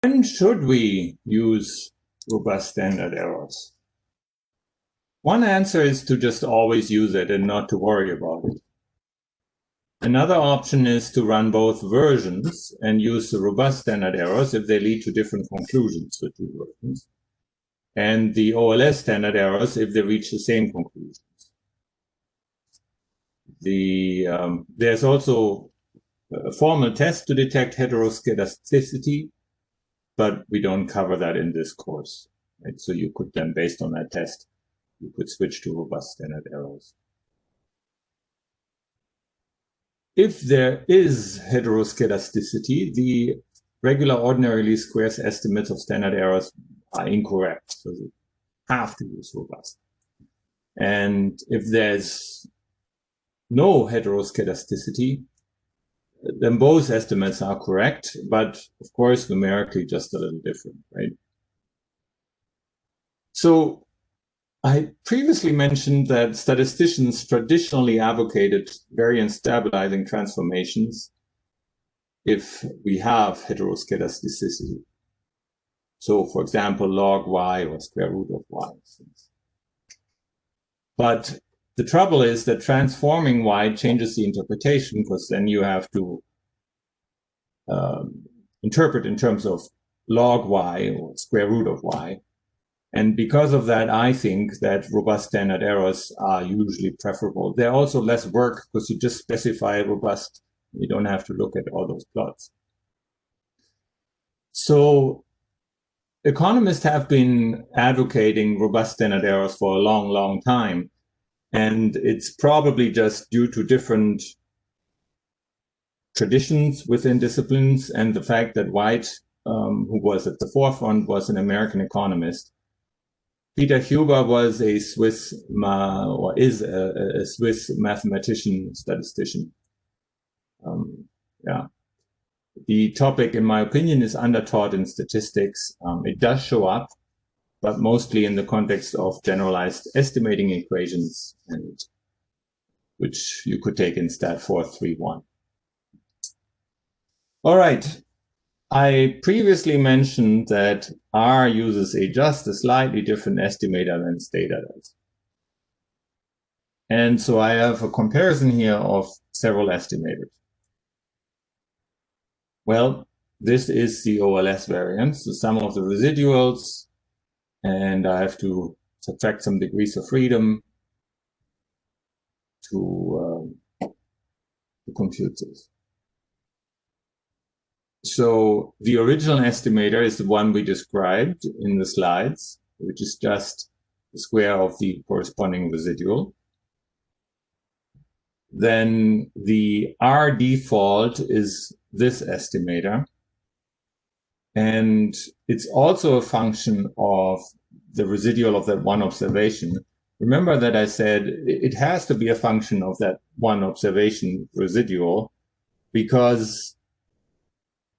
When should we use robust standard errors? One answer is to just always use it and not to worry about it. Another option is to run both versions and use the robust standard errors if they lead to different conclusions with two versions, and the OLS standard errors if they reach the same conclusions. There's also a formal test to detect heteroscedasticity, but we don't cover that in this course. Right? So you could then, based on that test, you could switch to robust standard errors. If there is heteroscedasticity, the regular ordinary least squares estimates of standard errors are incorrect. So you have to use robust. And if there's no heteroscedasticity, then both estimates are correct, but of course, numerically just a little different, right? So I previously mentioned that statisticians traditionally advocated variance stabilizing transformations if we have heteroscedasticity. So, for example, log y or square root of y. But the trouble is that transforming y changes the interpretation, because then you have to interpret in terms of log y or square root of y. And because of that, I think that robust standard errors are usually preferable. They're also less work because you just specify robust. You don't have to look at all those plots. So economists have been advocating robust standard errors for a long, long time. And it's probably just due to different traditions within disciplines and the fact that White, who was at the forefront, was an American economist. Peter Huber was a Swiss, or is a Swiss mathematician, statistician. Yeah. The topic, in my opinion, is undertaught in statistics. It does show up, but mostly in the context of generalized estimating equations, and which you could take in Stat 431. All right. I previously mentioned that R uses just a slightly different estimator than Stata does. And so I have a comparison here of several estimators. Well, this is the OLS variance, the sum of the residuals, and I have to subtract some degrees of freedom to compute this. So the original estimator is the one we described in the slides, which is just the square of the corresponding residual. Then the R default is this estimator. And it's also a function of the residual of that one observation. Remember that I said it has to be a function of that one observation residual, because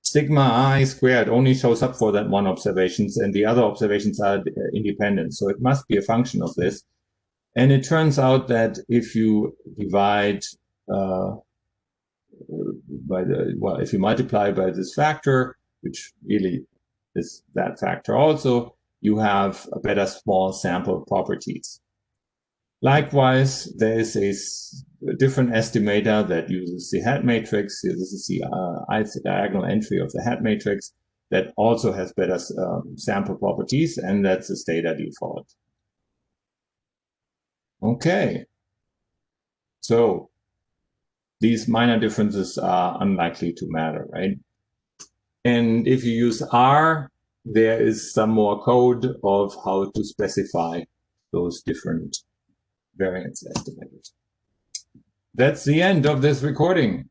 sigma I squared only shows up for that one observations, and the other observations are independent. So it must be a function of this. And it turns out that if you divide if you multiply by this factor, which really is that factor also, you have a better small sample properties. Likewise, there is a different estimator that uses the hat matrix. This is the ith diagonal entry of the hat matrix that also has better sample properties, and that's the Stata default. Okay. So these minor differences are unlikely to matter, right? And if you use R, there is some more code of how to specify those different variance estimators. That's the end of this recording.